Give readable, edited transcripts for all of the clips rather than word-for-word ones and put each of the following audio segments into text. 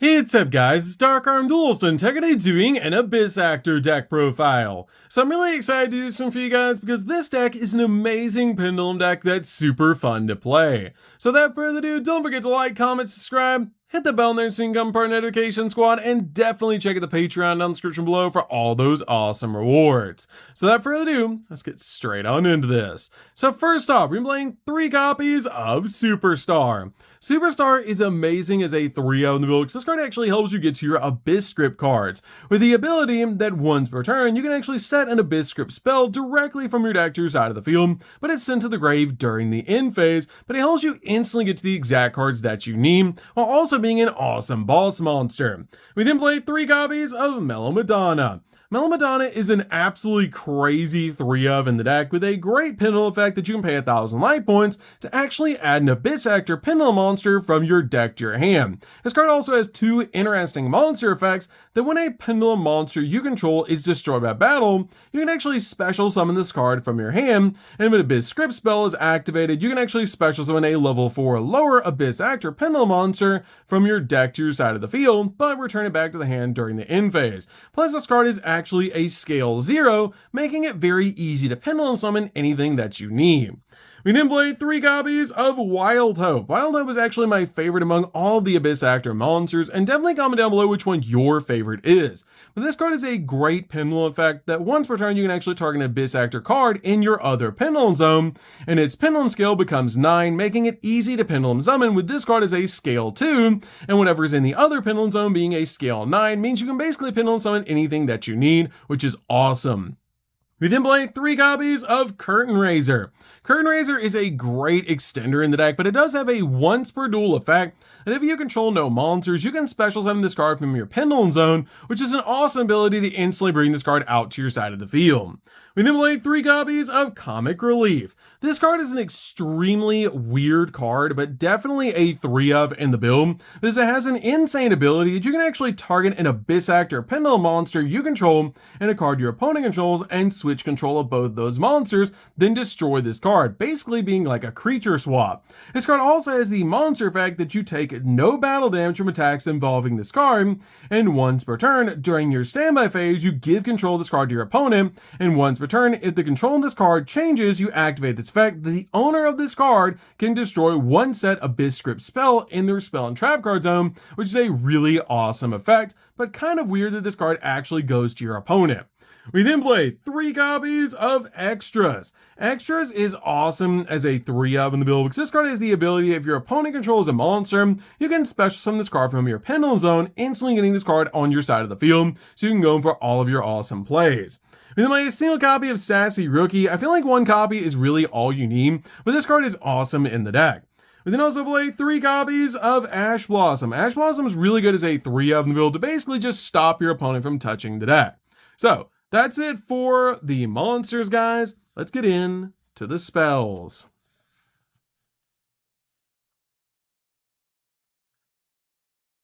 Hey, what's up guys, it's DarkArmedDuelist and today doing an Abyss Actor deck profile. So I'm really excited to do this one for you guys because this deck is an amazing Pendulum deck that's super fun to play. So without further ado, don't forget to like, comment, subscribe, hit the bell there so you can become part of the notification squad, and definitely check out the Patreon down in the description below for all those awesome rewards. So without further ado, let's get straight on into this. So first off, we're playing 3 copies of Superstar. Superstar is amazing as a 3-0 in the build because this card actually helps you get to your Abyss script cards, with the ability that once per turn you can actually set an Abyss script spell directly from your deck to your side of the field, but it's sent to the grave during the end phase, but it helps you instantly get to the exact cards that you need, while also being an awesome boss monster. We then played 3 copies of Meli The Honeybee is an absolutely crazy 3-of in the deck with a great pendulum effect that you can pay 1,000 life points to actually add an Abyss Actor pendulum monster from your deck to your hand. This card also has 2 interesting monster effects that when a pendulum monster you control is destroyed by battle, you can actually special summon this card from your hand, and if an Abyss script spell is activated, you can actually special summon a level 4 lower Abyss Actor pendulum monster from your deck to your side of the field, but return it back to the hand during the end phase. Plus this card is actually a scale 0, making it very easy to pendulum summon anything that you need. We then played 3 copies of Wild Hope. Wild Hope is actually my favorite among all the Abyss Actor monsters, and definitely comment down below which one your favorite is. But this card is a great pendulum effect that once per turn you can actually target an Abyss Actor card in your other pendulum zone, and its pendulum scale becomes 9, making it easy to pendulum summon, with this card as a scale 2, and whatever is in the other pendulum zone being a scale 9 means you can basically pendulum summon anything that you need, which is awesome. We then play 3 copies of Curtain Raiser. Curtain Raiser is a great extender in the deck, but it does have a once per duel effect, and if you control no monsters, you can special summon this card from your pendulum zone, which is an awesome ability to instantly bring this card out to your side of the field. We then played 3 copies of Comic Relief. This card is an extremely weird card, but definitely a 3-of in the build, because it has an insane ability that you can actually target an Abyss Actor pendulum monster you control and a card your opponent controls and switch control of both those monsters, then destroy this card, basically being like a creature swap. This card also has the monster effect that you take no battle damage from attacks involving this card, and once per turn during your standby phase you give control of this card to your opponent, and once per turn if the control of this card changes you activate this effect. The owner of this card can destroy 1 set Abyss script spell in their spell and trap card zone, which is a really awesome effect, but kind of weird that this card actually goes to your opponent. We then play 3 copies of Extras. Extras is awesome as a 3-of in the build because this card has the ability if your opponent controls a monster, you can special summon this card from your pendulum zone, instantly getting this card on your side of the field, so you can go for all of your awesome plays. We then play a single copy of Sassy Rookie. I feel like 1 copy is really all you need, but this card is awesome in the deck. We then also play 3 copies of Ash Blossom. Ash Blossom is really good as a 3-of in the build to basically just stop your opponent from touching the deck. So that's it for the monsters, guys. Let's get in to the spells.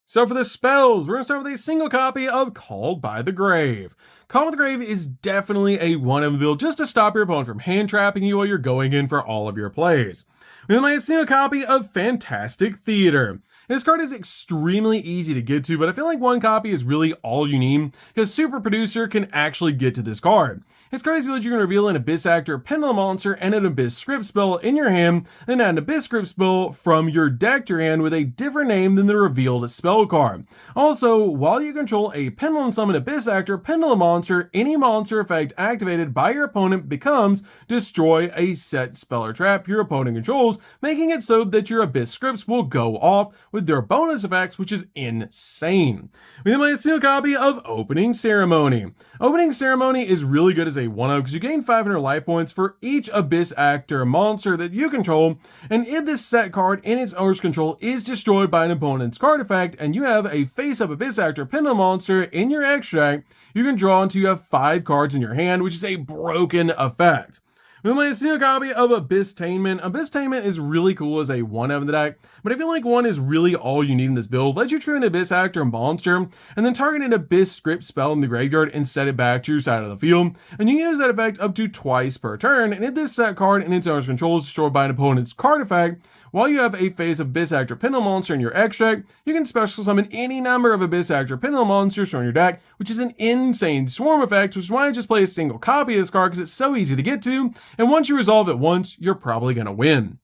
So for the spells, we're going to start with a single copy of Called by the Grave. Called by the Grave is definitely a 1-of the build just to stop your opponent from hand trapping you while you're going in for all of your plays. We then play a single copy of Fantastic Theater. This card is extremely easy to get to, but I feel like 1 copy is really all you need because Super Producer can actually get to this card. This card is ability you can reveal an Abyss Actor pendulum monster and an Abyss script spell in your hand, and add an Abyss script spell from your deck to your hand with a different name than the revealed spell card. Also, while you control a pendulum summon Abyss Actor pendulum monster, any monster effect activated by your opponent becomes destroy a set spell or trap your opponent controls, making it so that your Abyss scripts will go off with their bonus effects, which is insane. We then play a single copy of Opening Ceremony. Opening Ceremony is really good as a 1-of because you gain 500 life points for each Abyss Actor monster that you control, and if this set card in its owner's control is destroyed by an opponent's card effect and you have a face-up Abyss Actor pendulum monster in your extract, you can draw until you have 5 cards in your hand, which is a broken effect. We then play a single copy of Abyss-tainment. Abyss-tainment is really cool as a 1-of in the deck, but I feel like 1 is really all you need in this build. Let you trigger an Abyss Actor monster, and then target an Abyss script spell in the graveyard and set it back to your side of the field, and you can use that effect up to twice per turn, and if this set card in its owner's control is destroyed by an opponent's card effect, while you have a face of Abyss Actor Pendulum monster in your extract, you can special summon any number of Abyss Actor Pendulum monsters from your deck, which is an insane swarm effect, which is why I just play a single copy of this card because it's so easy to get to, and once you resolve it once, you're probably going to win.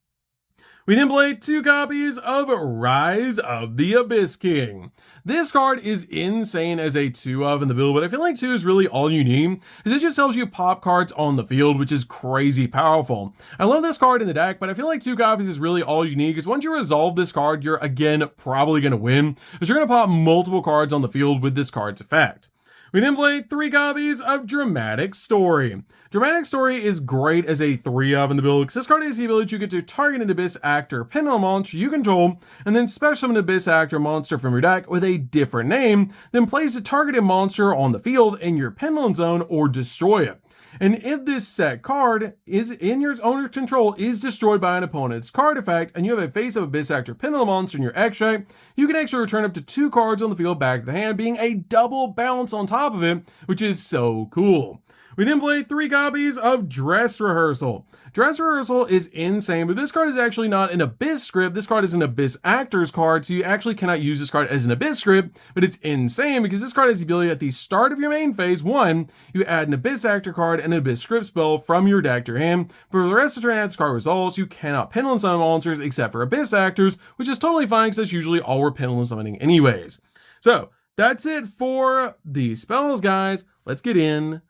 We then play 2 copies of Rise of the Abyss King. This card is insane as a 2-of in the build, but I feel like 2 is really all you need, because it just helps you pop cards on the field, which is crazy powerful. I love this card in the deck, but I feel like 2 copies is really all you need, because once you resolve this card, you're again probably going to win, because you're going to pop multiple cards on the field with this card's effect. We then play 3 copies of Dramatic Story. Dramatic Story is great as a 3-of in the build, because this card has the ability to get to target an Abyss Actor Pendulum monster you control, and then special summon an Abyss Actor monster from your deck with a different name, then place a targeted monster on the field in your Pendulum Zone or destroy it. And if this set card is in your owner's control is destroyed by an opponent's card effect, and you have a face of Abyss Actor Pendulum monster in your extract, you can actually return up to 2 cards on the field back to the hand, being a double bounce on top of it, which is so cool. We then play 3 copies of Dress Rehearsal. Dress Rehearsal is insane, but this card is actually not an Abyss script. This card is an Abyss Actor's card, so you actually cannot use this card as an Abyss script, but it's insane because this card has the ability at the start of your main phase 1, you add an Abyss Actor card and an Abyss script spell from your deck to your hand. For the rest of the turn, as this card resolves, you cannot Pendulum Summon monsters except for Abyss Actors, which is totally fine because that's usually all we're Pendulum Summoning anyways. So that's it for the spells, guys. Let's get in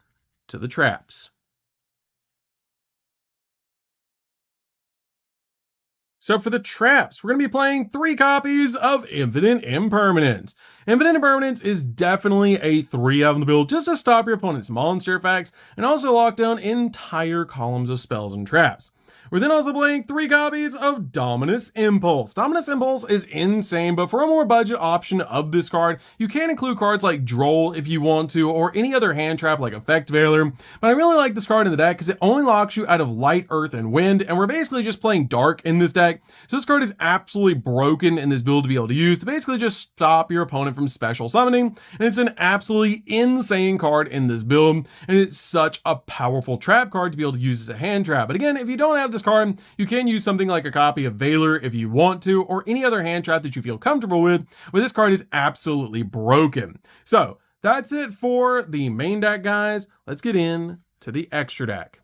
to the traps. So for the traps, we're going to be playing 3 copies of Infinite Impermanence. Infinite Impermanence is definitely a 3-of in the build just to stop your opponent's monster effects and also lock down entire columns of spells and traps. We're then also playing 3 copies of Dominus Impulse. Dominus Impulse is insane, but for a more budget option of this card, you can include cards like Droll if you want to, or any other hand trap like Effect Veiler. But I really like this card in the deck because it only locks you out of Light, Earth, and Wind, and we're basically just playing Dark in this deck. So this card is absolutely broken in this build to be able to use to basically just stop your opponent from special summoning, and it's an absolutely insane card in this build, and it's such a powerful trap card to be able to use as a hand trap. But again, if you don't have this card, you can use something like a copy of Veiler if you want to, or any other hand trap that you feel comfortable with, but this card is absolutely broken. So that's it for the main deck, guys. Let's get in to the extra deck.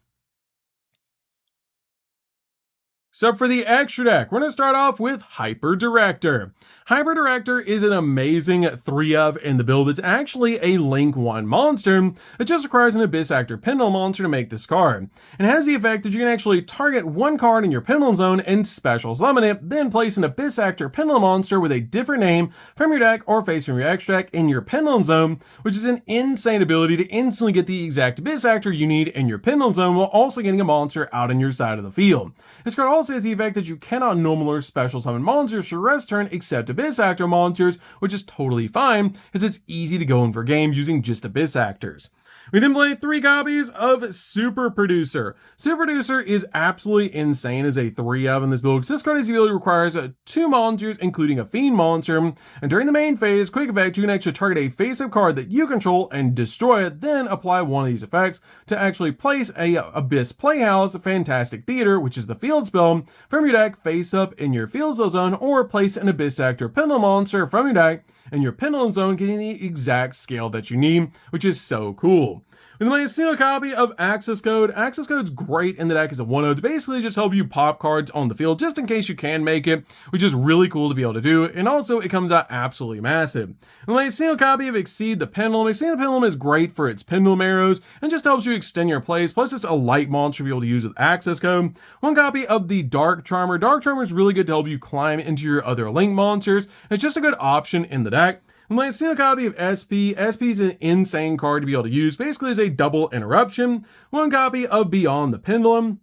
So for the extra deck, we're going to start off with Hyper Director. Hyper Director is an amazing 3-of in the build. It's actually a Link 1 monster. It just requires an Abyss Actor Pendulum monster to make this card. And it has the effect that you can actually target 1 card in your Pendulum Zone and special summon it, then place an Abyss Actor Pendulum monster with a different name from your deck or face from your extract in your Pendulum Zone, which is an insane ability to instantly get the exact Abyss Actor you need in your Pendulum Zone while also getting a monster out on your side of the field. This card also has the effect that you cannot normal or special summon monsters for rest turn except Abyss Actor monsters, which is totally fine because it's easy to go in for game using just Abyss Actors. We then play 3 copies of Super Producer. Super Producer is absolutely insane as a 3-of in this build because this card has the ability requires 2 monsters including a Fiend monster, and during the main phase, quick effect, you can actually target a face-up card that you control and destroy it, then apply one of these effects to actually place a Abyss Playhouse Fantastic Theater, which is the field spell, from your deck face-up in your field zone, or place an Abyss Actor Pendulum monster from your deck in your Pendulum Zone, getting the exact scale that you need, which is so cool. We then play a single copy of Access Code. Access Code's great in the deck as a 1-of to basically just help you pop cards on the field just in case you can make it, which is really cool to be able to do, and also it comes out absolutely massive. We play a single copy of Exceed the Pendulum. Exceed the Pendulum is great for its pendulum arrows and just helps you extend your plays, plus it's a light monster to be able to use with Access Code. 1 copy of the Dark Charmer. Dark Charmer is really good to help you climb into your other Link monsters. It's just a good option in the deck. And my single copy of SP. SP is an insane card to be able to use, basically as a double interruption. 1 copy of Beyond the Pendulum.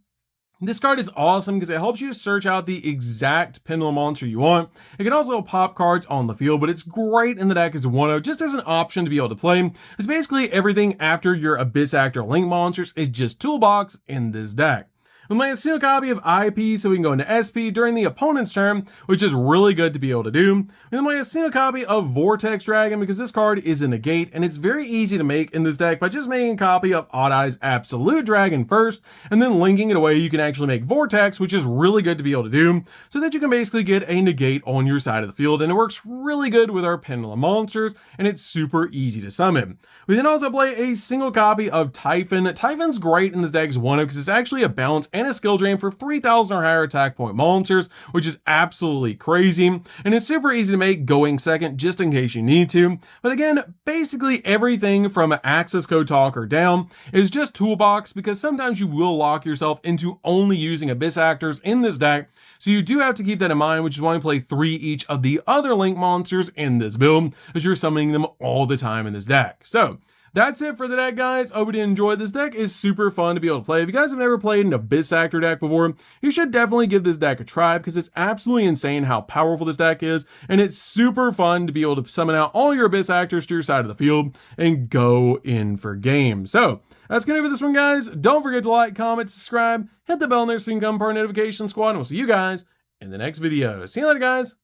This card is awesome because it helps you search out the exact pendulum monster you want. It can also pop cards on the field, but it's great in the deck as a 1-of, just as an option to be able to play. It's basically everything after your Abyss Actor Link monsters is just toolbox in this deck. We might assume a copy of IP so we can go into SP during the opponent's turn, which is really good to be able to do. We might assume a copy of Vortex Dragon because this card is a negate and it's very easy to make in this deck by just making a copy of Odd Eye's Absolute Dragon first and then linking it away. You can actually make Vortex, which is really good to be able to do so that you can basically get a negate on your side of the field, and it works really good with our Pendulum monsters and it's super easy to summon. We then also play a single copy of Typhon. Typhon's great in this deck as one-of because it's actually a balance and a skill drain for 3,000 or higher attack point monsters, which is absolutely crazy, and it's super easy to make going second just in case you need to. But again, basically everything from access code talker down is just toolbox because sometimes you will lock yourself into only using Abyss Actors in this deck, so you do have to keep that in mind, which is why we play 3 each of the other Link monsters in this build, as you're summoning them all the time in this deck. So that's it for the deck, guys. I hope you enjoyed. This deck is super fun to be able to play. If you guys have never played an Abyss Actor deck before, you should definitely give this deck a try because it's absolutely insane how powerful this deck is, and it's super fun to be able to summon out all your Abyss Actors to your side of the field and go in for game. So that's gonna be this one, guys. Don't forget to like, comment, subscribe, hit the bell there so you can become part of the notification squad, and we'll see you guys in the next video. See you later, guys.